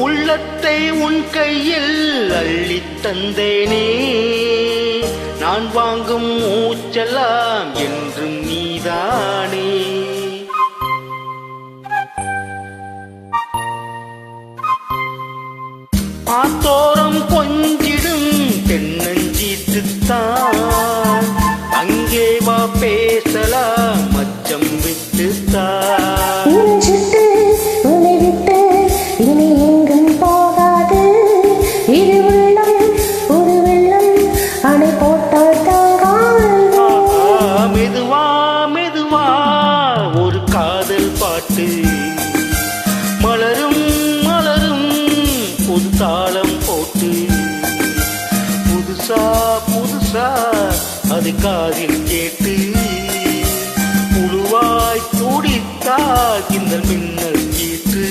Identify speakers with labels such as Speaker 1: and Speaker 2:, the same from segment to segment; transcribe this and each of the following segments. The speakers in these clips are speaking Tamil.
Speaker 1: உள்ளத்தை உன் கையில் அள்ளித் தந்தேனே, நான் வாங்கும் மூச்செல்லாம் என்றும் நீதானே. ஆத்தோரம் கொஞ்சிடும் தென்னஞ்சீத்துத்தான், அங்கே வா பேசலாம் மச்சம் விட்டுத்தான். மெதுவா மெதுவா ஒரு காதல் பாட்டு மலரும் மலரும் புது தாளம் போட்டு, புதுசா புதுசா அது காதில் கேட்டு, புழுவாய் துடித்தா இந்த மின்னல் கேட்டு.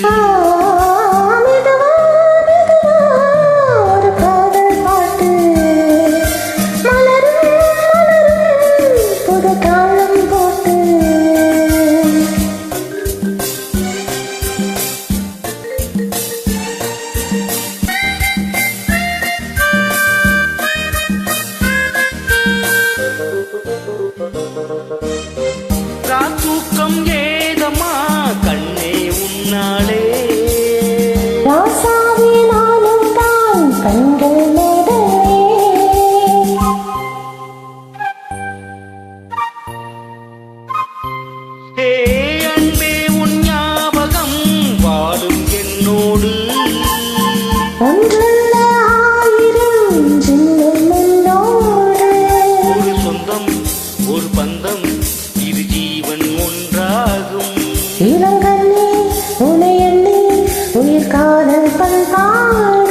Speaker 1: தூக்கம் ஏதமா கண்ணே உன்னாலே, ஏ அன்பே உன் ஞாபகம் வாழும் என்னோடு. ஒரு சொந்தம் ஒரு பந்தம் இது ஜீவன் ஒன்றாகும்.
Speaker 2: இளங்கண்ணே உனை எண்ணி உயிர் காதல் பண்பாய்.